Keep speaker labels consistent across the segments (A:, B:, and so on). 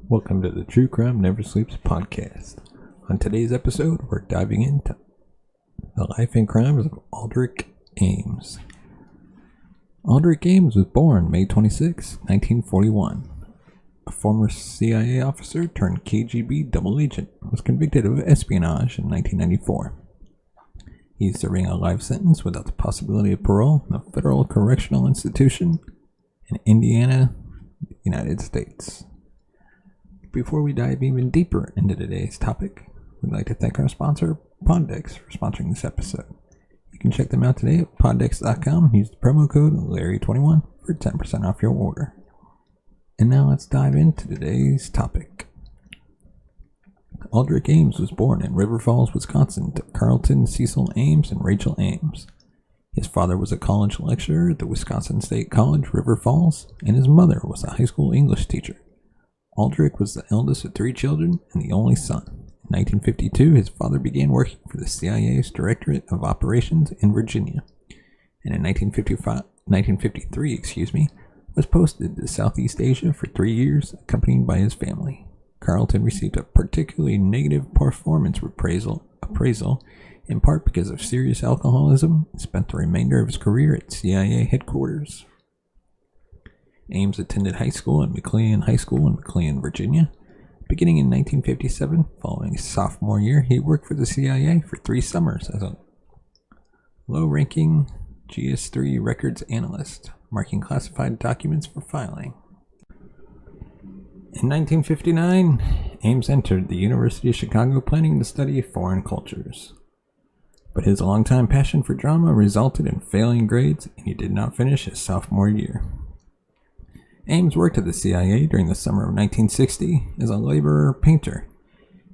A: Welcome to the True Crime Never Sleeps podcast. On today's episode, we're diving into the life and crimes of Aldrich Ames. Aldrich Ames was born May 26, 1941. A former CIA officer turned KGB double agent, was convicted of espionage in 1994. He is serving a life sentence without the possibility of parole in the Federal Correctional Institution in Indiana, United States. Before we dive even deeper into today's topic, we'd like to thank our sponsor, Poddex, for sponsoring this episode. You can check them out today at poddex.com and use the promo code Larry21 for 10% off your order. And now let's dive into today's topic. Aldrich Ames was born in River Falls, Wisconsin to Carlton Cecil Ames and Rachel Ames. His father was a college lecturer at the Wisconsin State College, River Falls, and his mother was a high school English teacher. Aldrich was the eldest of three children and the only son. In 1952, his father began working for the CIA's Directorate of Operations in Virginia, and in 1953, was posted to Southeast Asia for 3 years, accompanied by his family. Carlton received a particularly negative performance appraisal, in part because of serious alcoholism, and spent the remainder of his career at CIA headquarters. Ames attended high school at McLean High School in McLean, Virginia. Beginning in 1957, following his sophomore year, he worked for the CIA for 3 summers as a low-ranking GS3 records analyst, marking classified documents for filing. In 1959, Ames entered the University of Chicago planning to study foreign cultures. But his longtime passion for drama resulted in failing grades, and he did not finish his sophomore year. Ames worked at the CIA during the summer of 1960 as a laborer painter.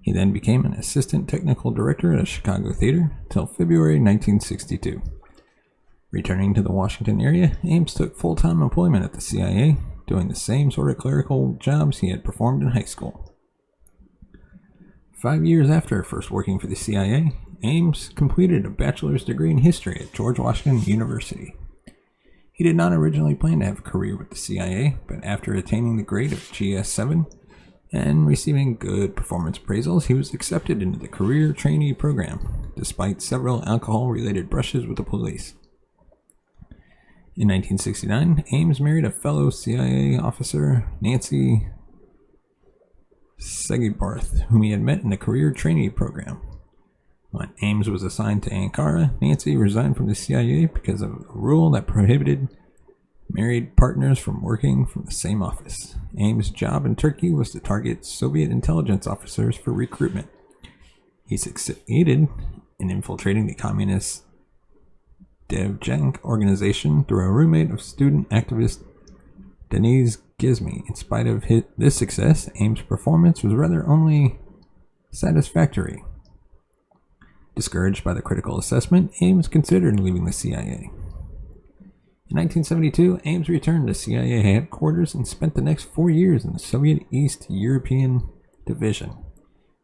A: He then became an assistant technical director at a Chicago theater until February 1962. Returning to the Washington area, Ames took full-time employment at the CIA, doing the same sort of clerical jobs he had performed in high school. 5 years after first working for the CIA, Ames completed a bachelor's degree in history at George Washington University. He did not originally plan to have a career with the CIA, but after attaining the grade of GS7 and receiving good performance appraisals, he was accepted into the career trainee program, despite several alcohol-related brushes with the police. In 1969, Ames married a fellow CIA officer, Nancy Segebarth, whom he had met in the career trainee program. When Ames was assigned to Ankara, Nancy resigned from the CIA because of a rule that prohibited married partners from working from the same office. Ames' job in Turkey was to target Soviet intelligence officers for recruitment. He succeeded in infiltrating the communist Devchenko organization through a roommate of student activist Denis Gizmi. In spite of this success, Ames' performance was rather only satisfactory. Discouraged by the critical assessment, Ames considered leaving the CIA. In 1972, Ames returned to CIA headquarters and spent the next 4 years in the Soviet East European Division.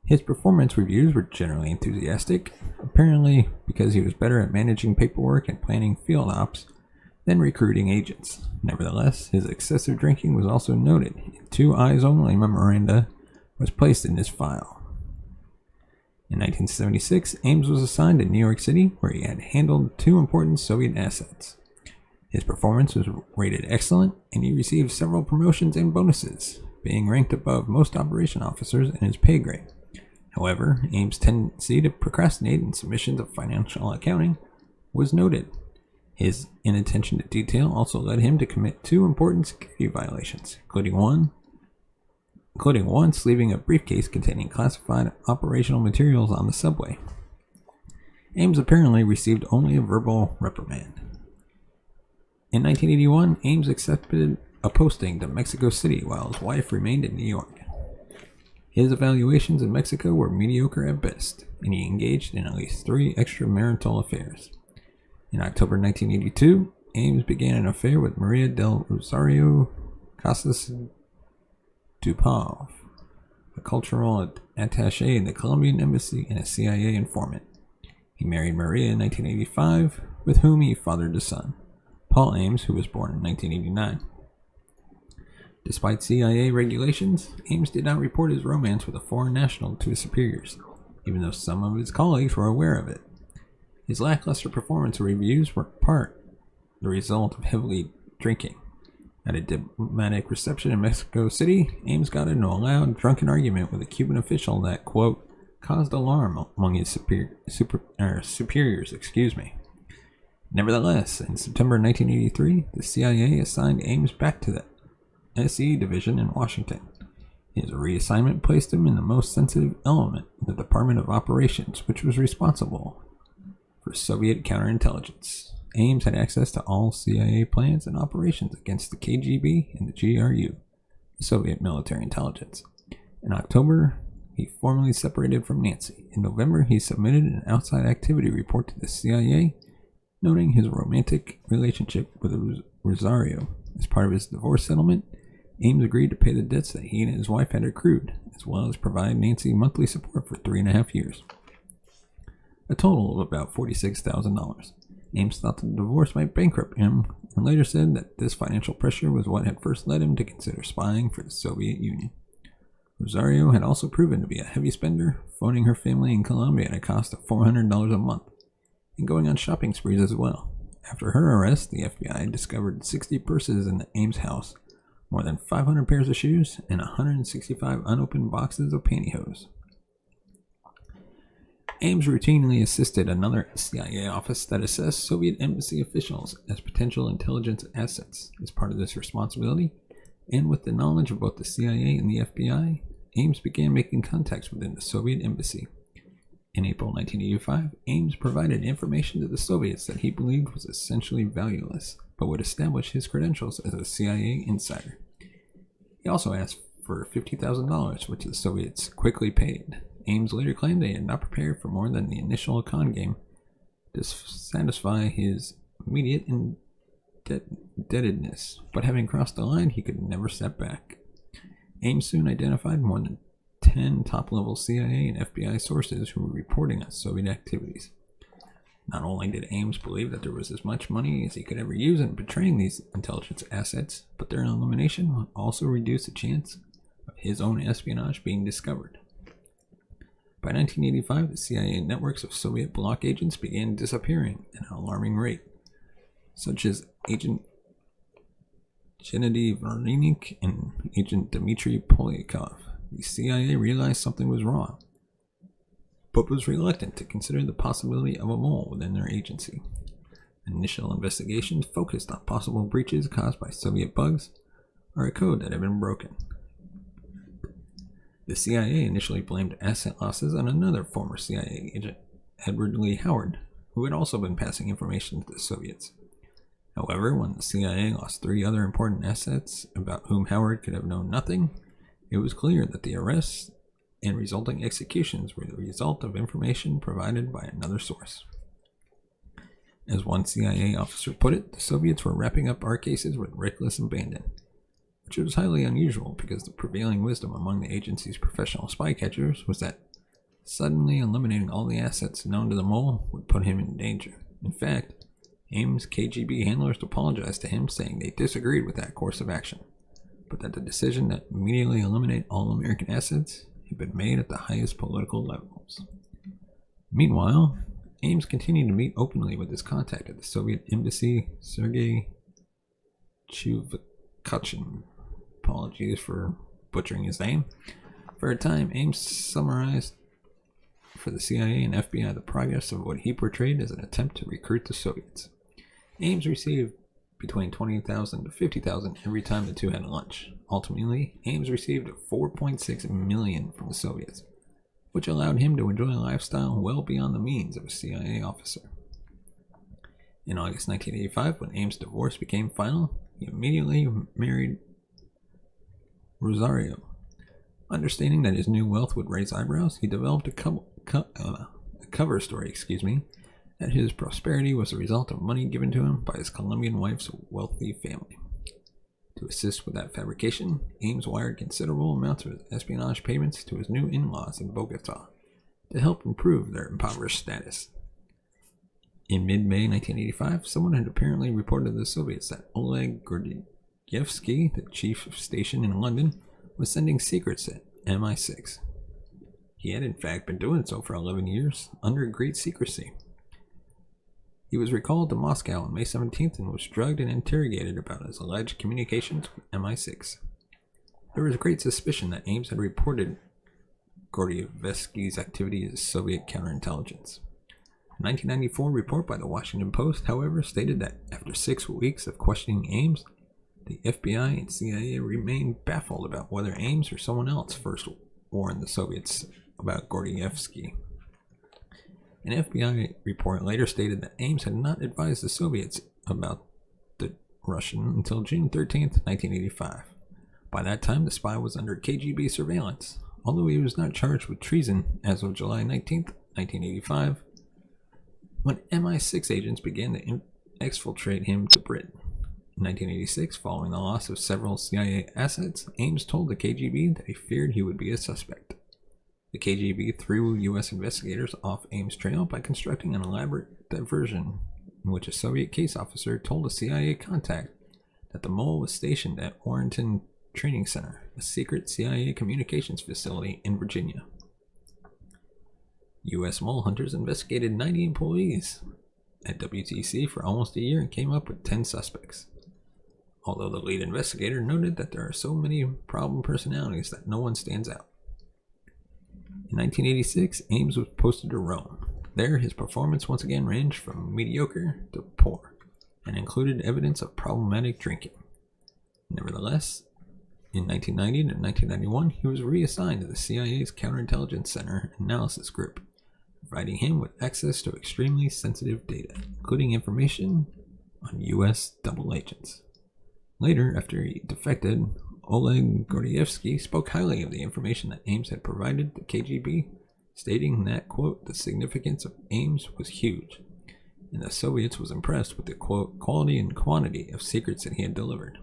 A: His performance reviews were generally enthusiastic, apparently because he was better at managing paperwork and planning field ops than recruiting agents. Nevertheless, his excessive drinking was also noted, and 2 eyes-only memoranda was placed in his file. In 1976, Ames was assigned to New York City, where he had handled 2 important Soviet assets. His performance was rated excellent, and he received several promotions and bonuses, being ranked above most operation officers in his pay grade. However, Ames' tendency to procrastinate in submissions of financial accounting was noted. His inattention to detail also led him to commit 2 important security violations, including once leaving a briefcase containing classified operational materials on the subway. Ames apparently received only a verbal reprimand. In 1981, Ames accepted a posting to Mexico City while his wife remained in New York. His evaluations in Mexico were mediocre at best, and he engaged in at least 3 extramarital affairs. In October 1982, Ames began an affair with Maria del Rosario Casas Dupov, a cultural attaché in the Colombian embassy and a CIA informant. He married Maria in 1985, with whom he fathered a son, Paul Ames, who was born in 1989. Despite CIA regulations, Ames did not report his romance with a foreign national to his superiors, even though some of his colleagues were aware of it. His lackluster performance reviews were part the result of heavily drinking. At a diplomatic reception in Mexico City, Ames got into a loud, drunken argument with a Cuban official that, quote, caused alarm among his superiors. Nevertheless, in September 1983, the CIA assigned Ames back to the SE Division in Washington. His reassignment placed him in the most sensitive element, the Department of Operations, which was responsible for Soviet counterintelligence. Ames had access to all CIA plans and operations against the KGB and the GRU, the Soviet military intelligence. In October, he formally separated from Nancy. In November, he submitted an outside activity report to the CIA, noting his romantic relationship with Rosario. As part of his divorce settlement, Ames agreed to pay the debts that he and his wife had accrued, as well as provide Nancy monthly support for 3.5 years. A total of about $46,000. Ames thought the divorce might bankrupt him, and later said that this financial pressure was what had first led him to consider spying for the Soviet Union. Rosario had also proven to be a heavy spender, phoning her family in Colombia at a cost of $400 a month, and going on shopping sprees as well. After her arrest, the FBI discovered 60 purses in the Ames house, more than 500 pairs of shoes, and 165 unopened boxes of pantyhose. Ames routinely assisted another CIA office that assessed Soviet embassy officials as potential intelligence assets. As part of this responsibility, and with the knowledge of both the CIA and the FBI, Ames began making contacts within the Soviet embassy. In April 1985, Ames provided information to the Soviets that he believed was essentially valueless, but would establish his credentials as a CIA insider. He also asked for $50,000, which the Soviets quickly paid. Ames later claimed they had not prepared for more than the initial con game to satisfy his immediate indebtedness, but having crossed the line, he could never step back. Ames soon identified more than 10 top-level CIA and FBI sources who were reporting on Soviet activities. Not only did Ames believe that there was as much money as he could ever use in betraying these intelligence assets, but their elimination would also reduce the chance of his own espionage being discovered. By 1985, the CIA networks of Soviet bloc agents began disappearing at an alarming rate, such as Agent Gennady Vernik and Agent Dmitry Polyakov. The CIA realized something was wrong, but was reluctant to consider the possibility of a mole within their agency. Initial investigations focused on possible breaches caused by Soviet bugs or a code that had been broken. The CIA initially blamed asset losses on another former CIA agent, Edward Lee Howard, who had also been passing information to the Soviets. However, when the CIA lost 3 other important assets about whom Howard could have known nothing, it was clear that the arrests and resulting executions were the result of information provided by another source. As one CIA officer put it, the Soviets were wrapping up our cases with reckless abandon, which was highly unusual because the prevailing wisdom among the agency's professional spy catchers was that suddenly eliminating all the assets known to the mole would put him in danger. In fact, Ames' KGB handlers apologized to him, saying they disagreed with that course of action, but that the decision to immediately eliminate all American assets had been made at the highest political levels. Meanwhile, Ames continued to meet openly with his contact at the Soviet embassy, Sergei Chuvkachin. Apologies for butchering his name. For a time, Ames summarized for the CIA and FBI the progress of what he portrayed as an attempt to recruit the Soviets. Ames received between $20,000 to $50,000 every time the two had lunch. Ultimately, Ames received $4.6 million from the Soviets, which allowed him to enjoy a lifestyle well beyond the means of a CIA officer. In August 1985, when Ames' divorce became final, he immediately married Rosario. Understanding that his new wealth would raise eyebrows, he developed a cover story, that his prosperity was the result of money given to him by his Colombian wife's wealthy family. To assist with that fabrication, Ames wired considerable amounts of espionage payments to his new in-laws in Bogota to help improve their impoverished status. In mid-May 1985, someone had apparently reported to the Soviets that Oleg Gordievsky, the chief of station in London, was sending secrets to MI6. He had in fact been doing so for 11 years, under great secrecy. He was recalled to Moscow on May 17th and was drugged and interrogated about his alleged communications with MI6. There was great suspicion that Ames had reported Gordievsky's activity as Soviet counterintelligence. A 1994 report by the Washington Post, however, stated that after 6 weeks of questioning Ames, the FBI and CIA remained baffled about whether Ames or someone else first warned the Soviets about Gordievsky. An FBI report later stated that Ames had not advised the Soviets about the Russian until June 13, 1985. By that time, the spy was under KGB surveillance, although he was not charged with treason as of July 19, 1985, when MI6 agents began to exfiltrate him to Britain. In 1986, following the loss of several CIA assets, Ames told the KGB that he feared he would be a suspect. The KGB threw U.S. investigators off Ames' trail by constructing an elaborate diversion in which a Soviet case officer told a CIA contact that the mole was stationed at Warrenton Training Center, a secret CIA communications facility in Virginia. U.S. mole hunters investigated 90 employees at WTC for almost a year and came up with 10 suspects. Although the lead investigator noted that there are so many problem personalities that no one stands out. In 1986, Ames was posted to Rome. There, his performance once again ranged from mediocre to poor, and included evidence of problematic drinking. Nevertheless, in 1990 to 1991, he was reassigned to the CIA's Counterintelligence Center Analysis Group, providing him with access to extremely sensitive data, including information on U.S. double agents. Later, after he defected, Oleg Gordievsky spoke highly of the information that Ames had provided the KGB, stating that, quote, the significance of Ames was huge, and the Soviets was impressed with the, quote, quality and quantity of secrets that he had delivered.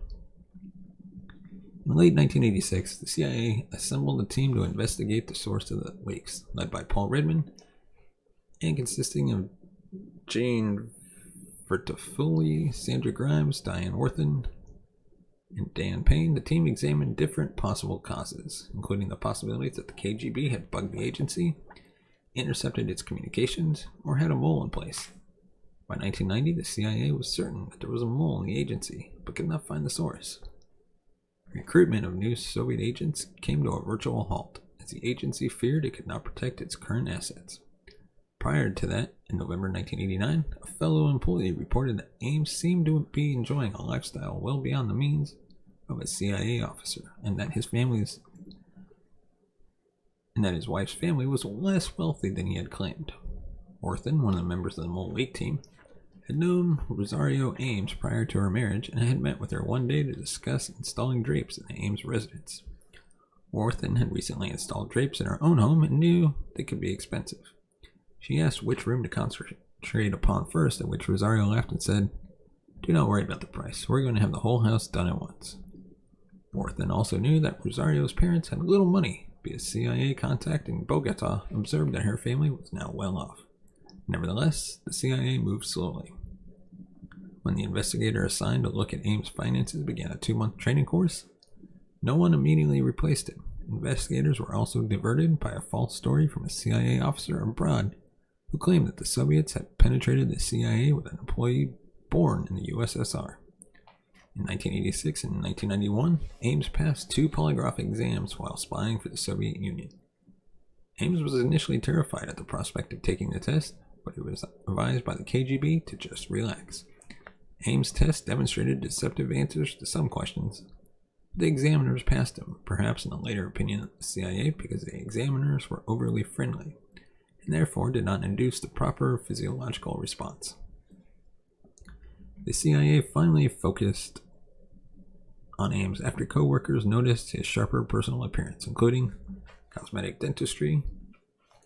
A: In late 1986, the CIA assembled a team to investigate the source of the leaks, led by Paul Redman, and consisting of Jane Vertofoli, Sandra Grimes, Diane Worthen, and Dan Payne. The team examined different possible causes, including the possibilities that the KGB had bugged the agency, intercepted its communications, or had a mole in place. By 1990, the CIA was certain that there was a mole in the agency, but could not find the source. Recruitment of new Soviet agents came to a virtual halt, as the agency feared it could not protect its current assets. Prior to that, in November 1989, a fellow employee reported that Ames seemed to be enjoying a lifestyle well beyond the means of a CIA officer, and that his wife's family was less wealthy than he had claimed. Orthan, one of the members of the Mole Leak team, had known Rosario Ames prior to her marriage and had met with her one day to discuss installing drapes in the Ames residence. Orthan had recently installed drapes in her own home and knew they could be expensive. She asked which room to concentrate upon first, at which Rosario laughed and said, "Do not worry about the price. We're going to have the whole house done at once." Orthan also knew that Rosario's parents had little money, but a CIA contact in Bogota observed that her family was now well off. Nevertheless, the CIA moved slowly. When the investigator assigned to look at Ames' finances began a 2-month training course, no one immediately replaced him. Investigators were also diverted by a false story from a CIA officer abroad who claimed that the Soviets had penetrated the CIA with an employee born in the USSR. In 1986 and 1991, Ames passed 2 polygraph exams while spying for the Soviet Union. Ames was initially terrified at the prospect of taking the test, but he was advised by the KGB to just relax. Ames' test demonstrated deceptive answers to some questions. The examiners passed him, perhaps in the later opinion of the CIA, because the examiners were overly friendly, and therefore did not induce the proper physiological response. The CIA finally focused on Ames after co-workers noticed his sharper personal appearance, including cosmetic dentistry.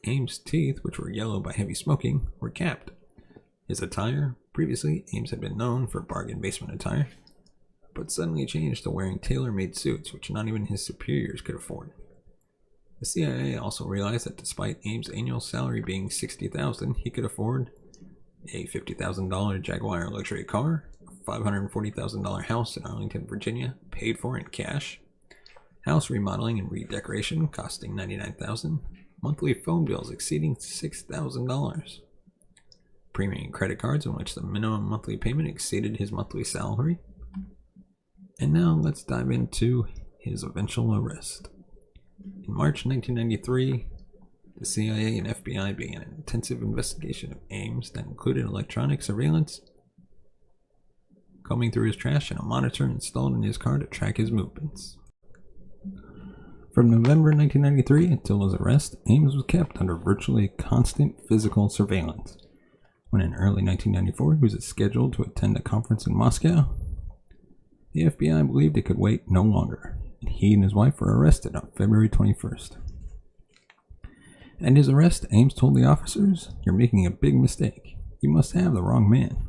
A: Ames' teeth, which were yellow by heavy smoking, were capped. His attire, previously Ames had been known for bargain basement attire, but suddenly changed to wearing tailor-made suits which not even his superiors could afford. The CIA also realized that despite Ames' annual salary being $60,000, he could afford a $50,000 Jaguar luxury car, a $540,000 house in Arlington, Virginia, paid for in cash. House remodeling and redecoration costing $99,000. Monthly phone bills exceeding $6,000. Premium credit cards in which the minimum monthly payment exceeded his monthly salary. And now let's dive into his eventual arrest. In March 1993, the CIA and FBI began an intensive investigation of Ames that included electronic surveillance, combing through his trash, and a monitor installed in his car to track his movements. From November 1993 until his arrest, Ames was kept under virtually constant physical surveillance. When in early 1994 he was scheduled to attend a conference in Moscow, the FBI believed it could wait no longer, and he and his wife were arrested on February 21st. At his arrest, Ames told the officers, "You're making a big mistake. You must have the wrong man."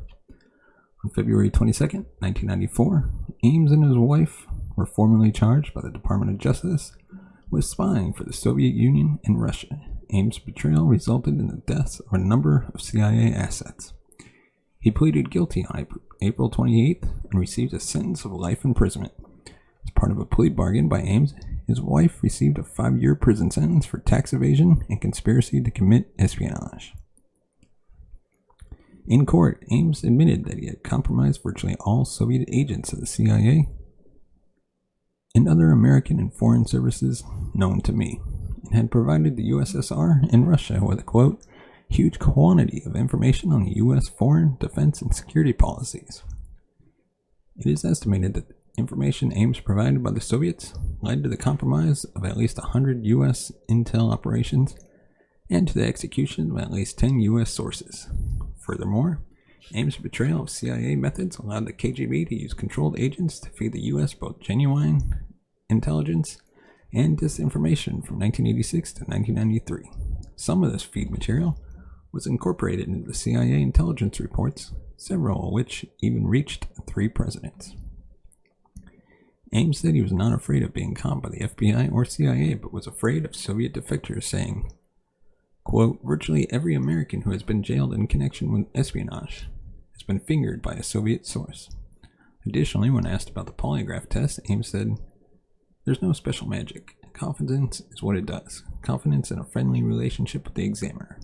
A: On February 22nd, 1994, Ames and his wife were formally charged by the Department of Justice with spying for the Soviet Union and Russia. Ames' betrayal resulted in the deaths of a number of CIA assets. He pleaded guilty on April 28th and received a sentence of life imprisonment. As part of a plea bargain by Ames, his wife received a 5-year prison sentence for tax evasion and conspiracy to commit espionage. In court, Ames admitted that he had compromised virtually all Soviet agents of the CIA and other American and foreign services known to me, and had provided the USSR and Russia with a, quote, huge quantity of information on the U.S. foreign, defense, and security policies. It is estimated that the information Ames provided by the Soviets led to the compromise of at least 100 U.S. intel operations and to the execution of at least 10 U.S. sources. Furthermore, Ames' betrayal of CIA methods allowed the KGB to use controlled agents to feed the U.S. both genuine intelligence and disinformation from 1986 to 1993. Some of this feed material was incorporated into the CIA intelligence reports, several of which even reached 3 presidents. Ames said he was not afraid of being caught by the FBI or CIA, but was afraid of Soviet defectors, saying, quote, virtually every American who has been jailed in connection with espionage has been fingered by a Soviet source. Additionally, when asked about the polygraph test, Ames said, there's no special magic. Confidence is what it does. Confidence in a friendly relationship with the examiner.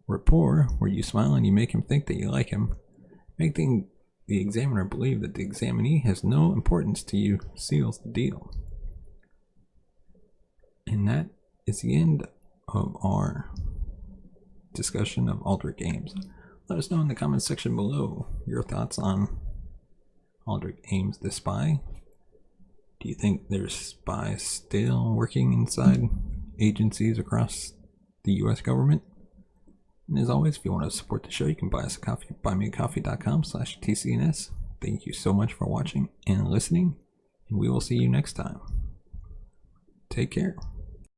A: Rapport, where you smile and you make him think that you like him, making the examiner believe that the examinee has no importance to you, seals the deal. And that is the end of our discussion of Aldrich Ames. Let us know in the comments section below your thoughts on Aldrich Ames the spy. Do you think there's spies still working inside agencies across the U.S. government? And as always, if you want to support the show, you can buy us a coffee at buymeacoffee.com/TCNS. Thank you so much for watching and listening, and we will see you next time. Take care.